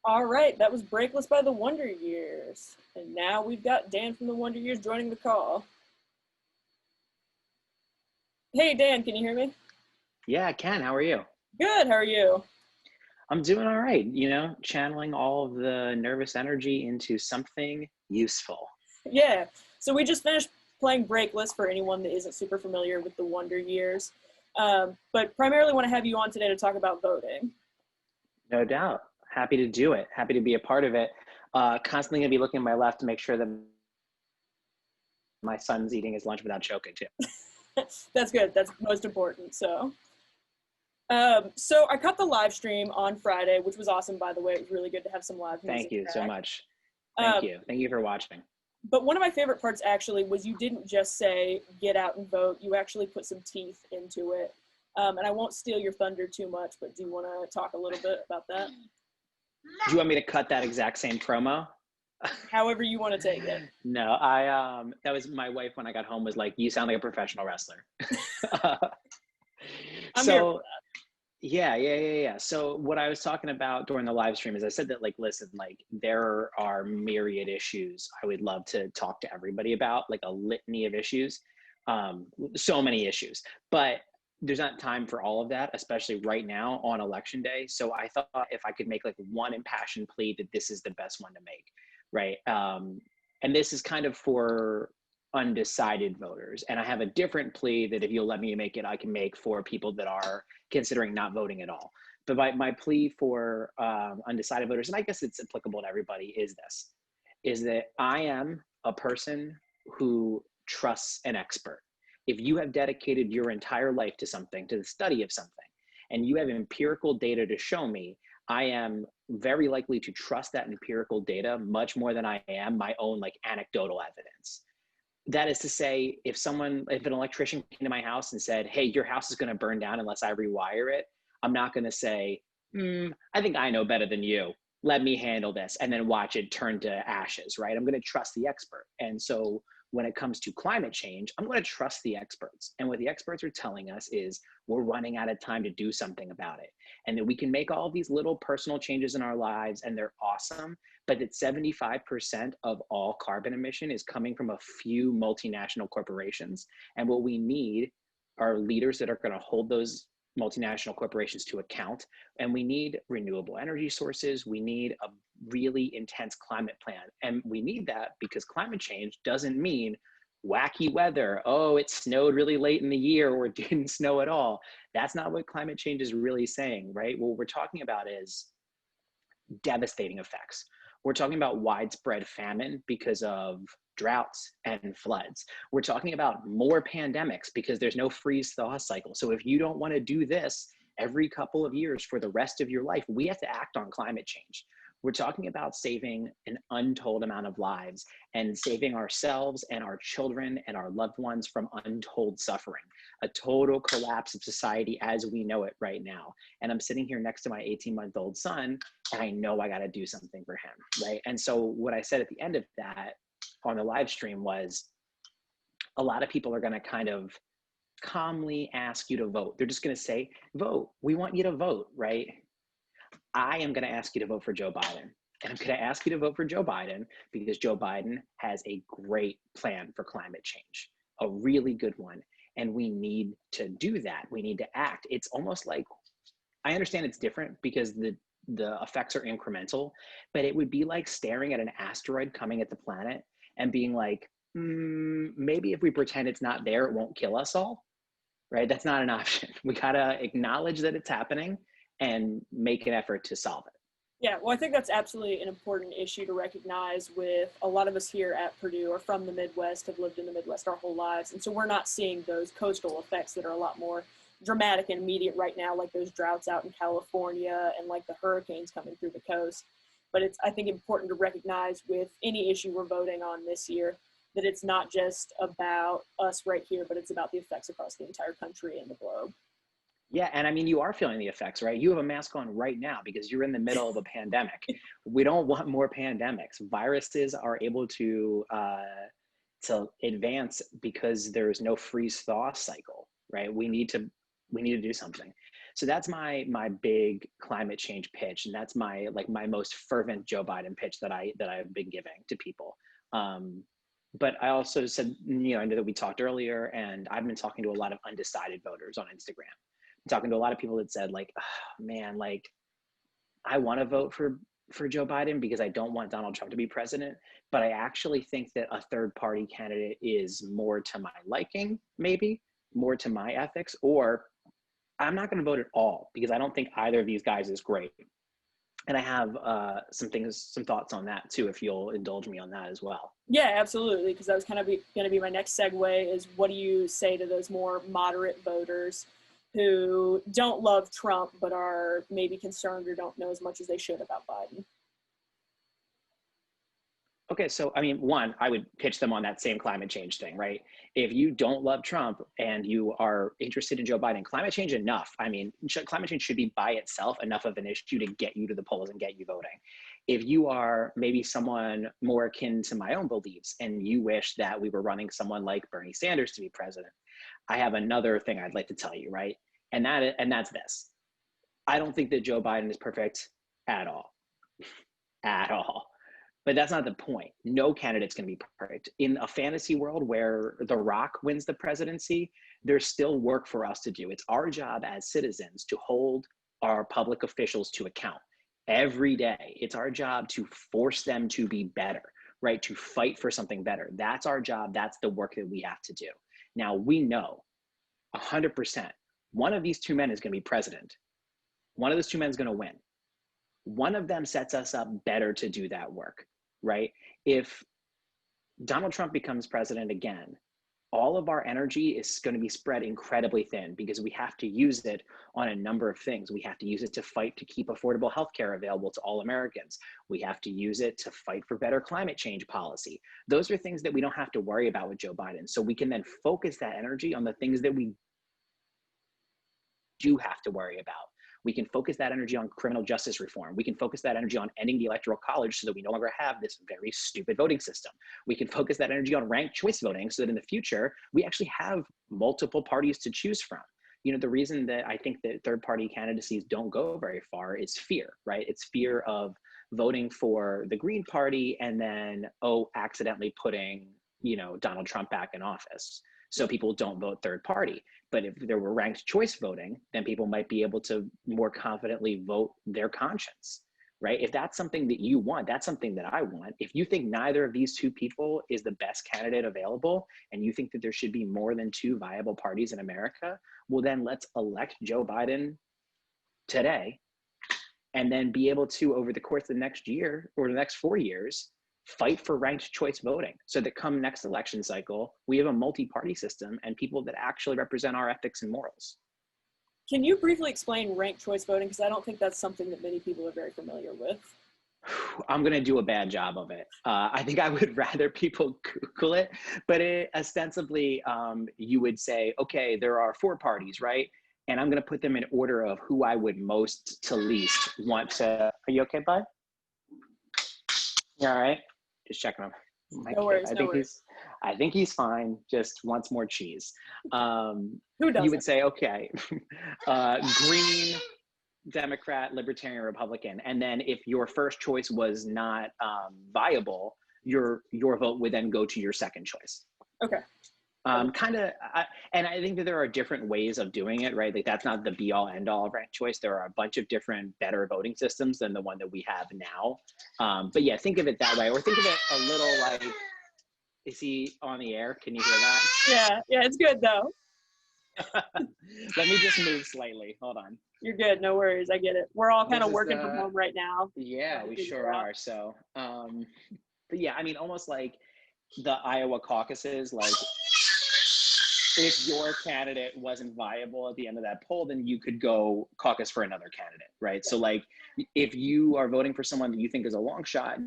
All right, that was Breakless by the Wonder Years. And now we've got Dan from the Wonder Years joining the call. Hey, Dan, can you hear me? Yeah, Ken, how are you? Good, how are you? I'm doing all right, channeling all of the nervous energy into something useful. Yeah, so we just finished playing Breakless for anyone that isn't super familiar with the Wonder Years. But primarily want to have you on today to talk about voting. No doubt. Happy to do it. Happy to be a part of it. Constantly going to be looking at my left to make sure that my son's eating his lunch without choking too. That's good, that's most important. So I cut the live stream on Friday, which was awesome, by the way. It was really good to have some live Thank music you so back. much. Thank Um, you. Thank you for watching. But one of my favorite parts actually was you didn't just say get out and vote. You actually put some teeth into it. And I won't steal your thunder too much, but do you want to talk a little bit about that? Do you want me to cut that exact same promo? However you want to take it. No, I that was my wife when I got home was like, you sound like a professional wrestler. I'm here for So yeah. So what I was talking about during the live stream is I said that, like, listen, like, there are myriad issues I would love to talk to everybody about, like a litany of issues, so many issues, but there's not time for all of that, especially right now on election day. So I thought if I could make like one impassioned plea, that this is the best one to make, right? And this is kind of for undecided voters. And I have a different plea that if you'll let me make it, I can make for people that are considering not voting at all. But my plea for undecided voters, and I guess it's applicable to everybody, is this, is that I am a person who trusts an expert. If you have dedicated your entire life to something, to the study of something, and you have empirical data to show me, I am very likely to trust that empirical data much more than I am my own like anecdotal evidence. That is to say, if an electrician came to my house and said, hey, your house is going to burn down unless I rewire it, I'm not going to say, I think I know better than you. Let me handle this, and then watch it turn to ashes, right? I'm going to trust the expert. And so when it comes to climate change, I'm going to trust the experts. And what the experts are telling us is we're running out of time to do something about it. And that we can make all of these little personal changes in our lives, and they're awesome, but that 75% of all carbon emission is coming from a few multinational corporations. And what we need are leaders that are going to hold those multinational corporations to account. And we need renewable energy sources. We need a really intense climate plan. And we need that because climate change doesn't mean wacky weather. Oh, it snowed really late in the year or it didn't snow at all. That's not what climate change is really saying, right? What we're talking about is devastating effects. We're talking about widespread famine because of droughts and floods. We're talking about more pandemics because there's no freeze thaw cycle. So if you don't want to do this every couple of years for the rest of your life, we have to act on climate change. We're talking about saving an untold amount of lives and saving ourselves and our children and our loved ones from untold suffering, a total collapse of society as we know it right now. And I'm sitting here next to my 18-month-old son, and I know I got to do something for him, right? And so what I said at the end of that on the live stream was, a lot of people are going to kind of calmly ask you to vote. They're just going to say, vote. We want you to vote, right? I am going to ask you to vote for Joe Biden. And I'm going to ask you to vote for Joe Biden because Joe Biden has a great plan for climate change, a really good one. And we need to do that. We need to act. It's almost like, I understand it's different because the effects are incremental, but it would be like staring at an asteroid coming at the planet and being like, maybe if we pretend it's not there, it won't kill us all, right? That's not an option. We gotta acknowledge that it's happening and make an effort to solve it. Yeah, well, I think that's absolutely an important issue to recognize. With a lot of us here at Purdue are from the Midwest, have lived in the Midwest our whole lives. And so we're not seeing those coastal effects that are a lot more dramatic and immediate right now, like those droughts out in California and like the hurricanes coming through the coast. But it's, I think, important to recognize with any issue we're voting on this year that it's not just about us right here, but it's about the effects across the entire country and the globe. Yeah, and I mean, you are feeling the effects, right? You have a mask on right now because you're in the middle of a pandemic. We don't want more pandemics. Viruses are able to advance because there's no freeze thaw cycle, right? We need to do something. So that's my big climate change pitch, and that's my most fervent Joe Biden pitch that I've been giving to people. Um, but I also said, I know that we talked earlier, and I've been talking to a lot of undecided voters on Instagram. I'm talking to a lot of people that said, like, oh, man, like, I want to vote for Joe Biden because I don't want Donald Trump to be president, but I actually think that a third party candidate is more to my liking, maybe more to my ethics, or I'm not going to vote at all because I don't think either of these guys is great. And I have some thoughts on that too, if you'll indulge me on that as well. Yeah, absolutely. Because that was kind of going to be my next segue is what do you say to those more moderate voters who don't love Trump, but are maybe concerned or don't know as much as they should about Biden? Okay, so I mean, one, I would pitch them on that same climate change thing, right? If you don't love Trump and you are interested in Joe Biden, climate change enough. I mean, climate change should be by itself enough of an issue to get you to the polls and get you voting. If you are maybe someone more akin to my own beliefs and you wish that we were running someone like Bernie Sanders to be president, I have another thing I'd like to tell you, right? And that's this. I don't think that Joe Biden is perfect at all, at all. But that's not the point. No candidate's going to be perfect. In a fantasy world where The Rock wins the presidency, there's still work for us to do. It's our job as citizens to hold our public officials to account every day. It's our job to force them to be better, right? To fight for something better. That's our job. That's the work that we have to do. Now, we know 100% one of these two men is going to be president. One of those two men is going to win. One of them sets us up better to do that work, right? If Donald Trump becomes president again, all of our energy is going to be spread incredibly thin because we have to use it on a number of things. We have to use it to fight to keep affordable healthcare available to all Americans. We have to use it to fight for better climate change policy. Those are things that we don't have to worry about with Joe Biden. So we can then focus that energy on the things that we do have to worry about. We can focus that energy on criminal justice reform. We can focus that energy on ending the electoral college so that we no longer have this very stupid voting system. We can focus that energy on ranked choice voting so that in the future, we actually have multiple parties to choose from. The reason that I think that third party candidacies don't go very far is fear, right? It's fear of voting for the Green Party and then, accidentally putting, Donald Trump back in office. So people don't vote third party. But if there were ranked choice voting, then people might be able to more confidently vote their conscience, right? If that's something that you want, that's something that I want. If you think neither of these two people is the best candidate available, and you think that there should be more than two viable parties in America, well, then let's elect Joe Biden today, and then be able to, over the course of the next year or the next 4 years, fight for ranked choice voting so that come next election cycle, we have a multi-party system and people that actually represent our ethics and morals. Can you briefly explain ranked choice voting? Because I don't think that's something that many people are very familiar with. I'm going to do a bad job of it. I think I would rather people Google it, but ostensibly you would say, okay, there are 4 parties, right? And I'm going to put them in order of who I would most to least want to. Are you okay, bud? You all right? Just checking him. No worries, I think he's fine. Just wants more cheese. Who doesn't? You would say, okay, Green, Democrat, Libertarian, Republican, and then if your first choice was not viable, your vote would then go to your second choice. Okay. And I think that there are different ways of doing it, right? Like that's not the be all end all of ranked choice. There are a bunch of different better voting systems than the one that we have now. But yeah, think of it that way, or think of it a little like, is he on the air? Can you hear that? Yeah, it's good though. Let me just move slightly. Hold on. You're good. No worries. I get it. We're all kind of working from home right now. Yeah, we sure are. So, but yeah, I mean, almost like the Iowa caucuses, like if your candidate wasn't viable at the end of that poll, then you could go caucus for another candidate, right? So like if you are voting for someone that you think is a long shot,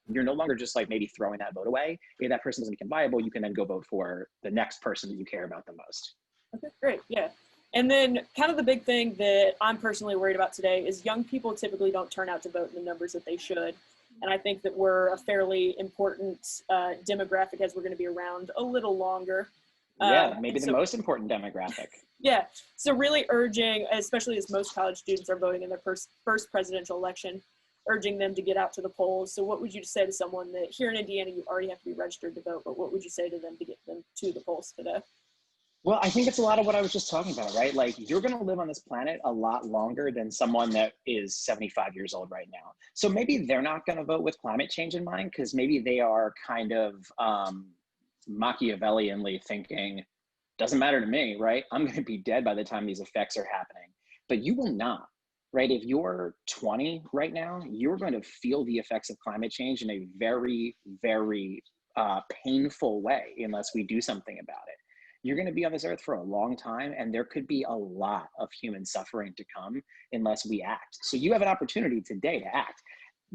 you're no longer just like maybe throwing that vote away. If that person doesn't become viable, you can then go vote for the next person that you care about the most. Okay, great. Yeah. And then kind of the big thing that I'm personally worried about today is young people typically don't turn out to vote in the numbers that they should. And I think that we're a fairly important demographic as we're going to be around a little longer. Yeah, maybe the most important demographic. Yeah. So really urging, especially as most college students are voting in their first presidential election, urging them to get out to the polls. So what would you say to someone that here in Indiana, you already have to be registered to vote, but what would you say to them to get them to the polls today? Well, I think it's a lot of what I was just talking about, right? Like you're going to live on this planet a lot longer than someone that is 75 years old right now. So maybe they're not going to vote with climate change in mind because maybe they are kind of Machiavellianly thinking, doesn't matter to me, right? I'm going to be dead by the time these effects are happening. But you will not, right? If you're 20 right now, you're going to feel the effects of climate change in a very, very painful way unless we do something about it. You're going to be on this earth for a long time, and there could be a lot of human suffering to come unless we act. So you have an opportunity today to act.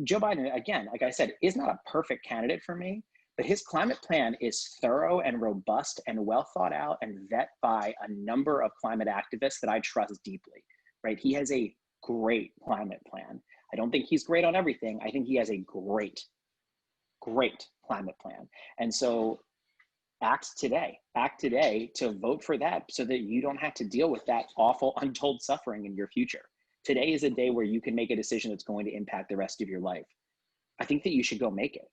Joe Biden, again, like I said, is not a perfect candidate for me, but his climate plan is thorough and robust and well thought out and vet by a number of climate activists that I trust deeply, right? He has a great climate plan. I don't think he's great on everything. I think he has a great, great climate plan. And so act today to vote for that so that you don't have to deal with that awful untold suffering in your future. Today is a day where you can make a decision that's going to impact the rest of your life. I think that you should go make it.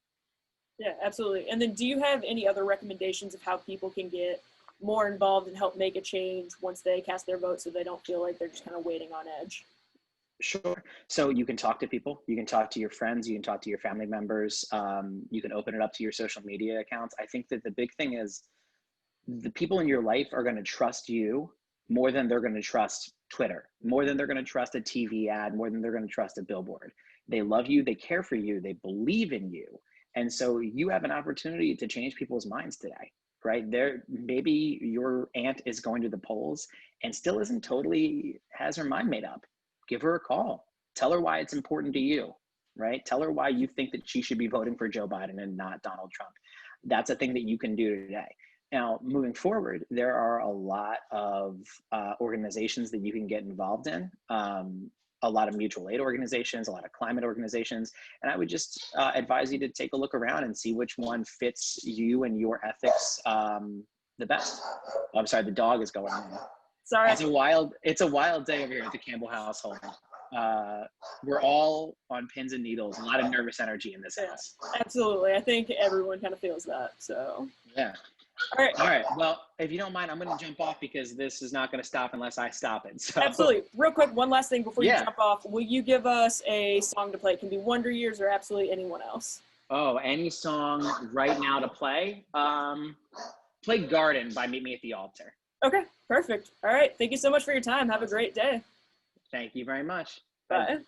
Yeah, absolutely. And then do you have any other recommendations of how people can get more involved and help make a change once they cast their vote so they don't feel like they're just kind of waiting on edge? Sure. So you can talk to people, you can talk to your friends, you can talk to your family members, you can open it up to your social media accounts. I think that the big thing is the people in your life are going to trust you more than they're going to trust Twitter, more than they're going to trust a TV ad, more than they're going to trust a billboard. They love you, they care for you, they believe in you. And so you have an opportunity to change people's minds today, right? There, maybe your aunt is going to the polls and still isn't totally has her mind made up. Give her a call. Tell her why it's important to you, right? Tell her why you think that she should be voting for Joe Biden and not Donald Trump. That's a thing that you can do today. Now, moving forward, there are a lot of organizations that you can get involved in, a lot of mutual aid organizations, a lot of climate organizations. And I would just advise you to take a look around and see which one fits you and your ethics the best. Oh, I'm sorry, the dog is going on. Sorry. It's a wild day over here at the Campbell household. We're all on pins and needles, a lot of nervous energy in this house. Absolutely. I think everyone kind of feels that. So yeah. All right. Well, if you don't mind, I'm going to jump off because this is not going to stop unless I stop it. So. Absolutely. Real quick, one last thing before you jump off. Will you give us a song to play? It can be Wonder Years or absolutely anyone else. Oh, any song right now to play? Play Garden by Meet Me at the Altar. Okay, perfect. All right. Thank you so much for your time. Have a great day. Thank you very much. Bye.